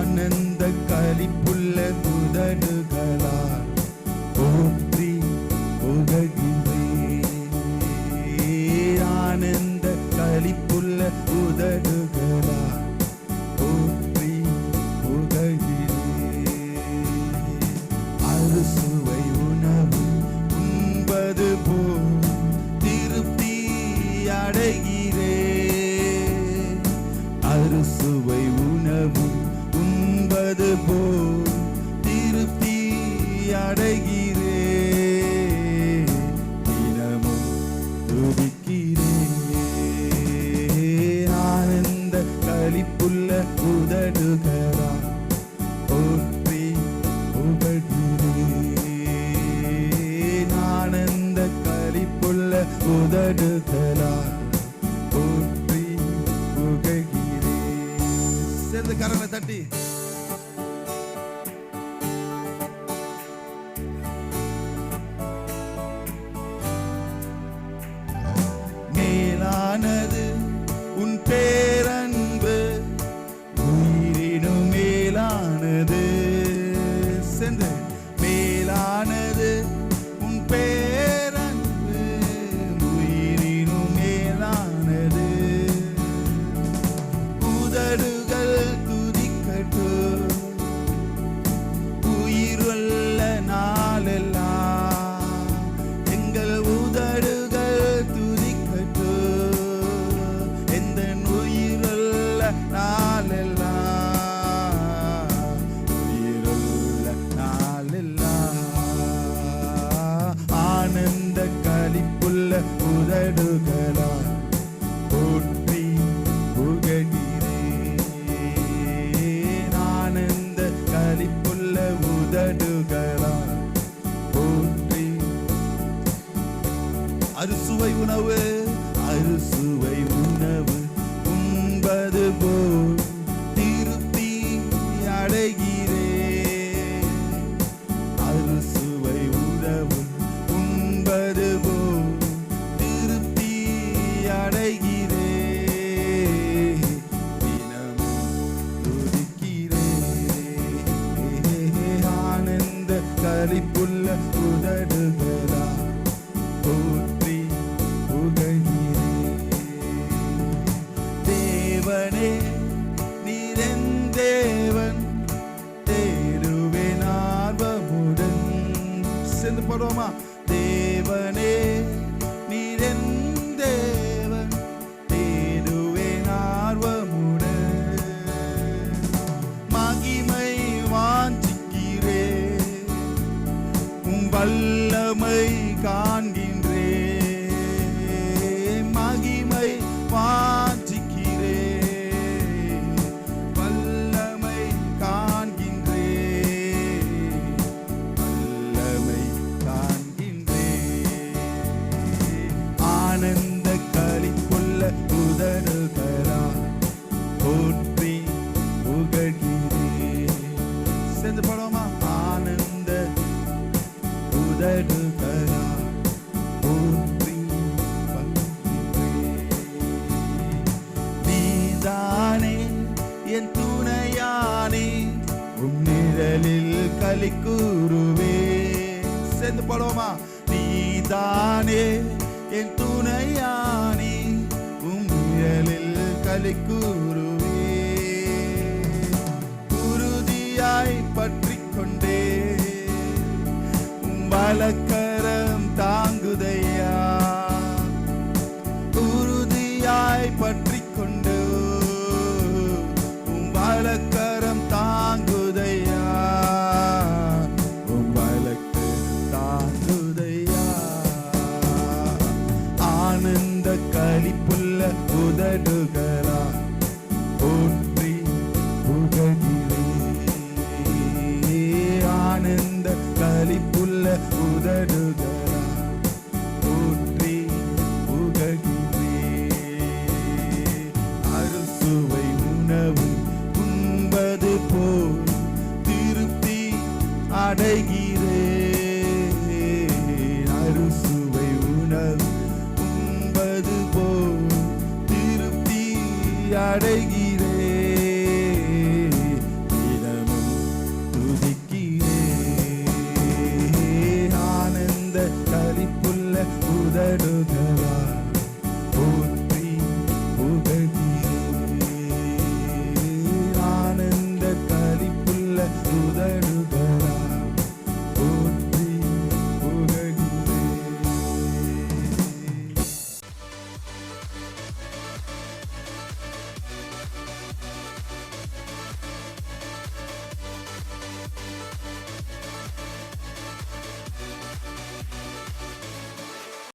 ஆனந்த களிப்புள்ள உதடுகளால் போற்றி புகழ்கிறேன். ஆனந்த களிப்புள்ள உதடுகளால் போற்றி புகழ்கிறேன். அறுசுவை உணவு உண்பது போல் திருப்தி அடைகிறேன். அறுசுவை உணவு உண்பது போல் திருப்தி அடைகிறேன். தினமும் துதிக்கிறேன். ஆனந்த களிப்புள்ள உதடுகளால் போற்றி புகழ்கிறேன். ஆனந்த களிப்புள்ள உதடுகளால் போற்றி புகழ்கிறேன். சேர்ந்து கரங்களை தட்டி மேலானது உன் பேரன்பு உயிரினும் மேலானது. சேர்ந்து மேலானது உன் பேரன்பு உயிரினும் மேலானது. உதடுகள் துதிக்கட்டும் உயிருள்ள நாளெல்லாம். எங்கள் உதடுகள் துதிக்கட்டும் எந்த உயிருள்ள நாளெல்லாம். உயிருள்ள நாளெல்லாம். ஆனந்த களிப்புள்ள உதடுகளால் போற்றி புகழ்கிறேன். ஆனந்த களிப்புள்ள உதடுகளால் போற்றி. அறுசுவை உணவு அறுசுவை உணவு உண்பது போல் திருப்தி அடைகிறேன். அறுசுவை உணவு உண்பது போல் திருப்தி அடைகிறேன். தினமும் துதிக்கிறேன். ஆனந்த களிப்புள்ள உதடுகளால் போற்றி புகழ்கிறேன். தேவனே நீரென் தேவன் தேடுவேன் ஆர்வமுடன். சேர்ந்து பாடுவோமா? தேவனே நீரென் தேவன் தேடுவேன் ஆர்வமுடன். மகிமை வாஞ்சிக்கிறேன் உம் வல்லமை காண்கின்றேன். மகிமை வாஞ்சிக்கிறேன் வல்லமை காண்கின்றேன். வல்லமை காண்கின்றேன். ஆனந்த களிப்புள்ள உதடுகளால் போற்றி புகழ்கிறேன். சேர்ந்து பாடுவோமா? ஆனந்த உதடுகளால் போற்றி புகழ்கிறேன். நீதானே என் துணையானே உம் நிழலில் களி கூறுவேன். சேர்ந்து பாடுவோமா? நீதானே என் துணையானே உம் நிழலில் களி கூறுவேன். உறுதியாய் பற்றிக் கொண்டே உம் வலக்கரம் தாங்குதையா. உறுதியாய் பற்றிக் கொண்டு உம் வலக்கரம் தாங்குதையா. உம் வலக்கரம் தாங்குதையா. ஆனந்த களிப்புள்ள உதடுகளால் போற்றி புகழ்கிறேன். ஆனந்த களிப்புள்ள உதடுகளால் போற்றி புகழ்கிறேன். அறுசுவை உணவு உண்பது போல் திருப்தி அடைகிறேன். அறுசுவை உணவு உண்பது போல் திருப்தி அடைகிறேன்.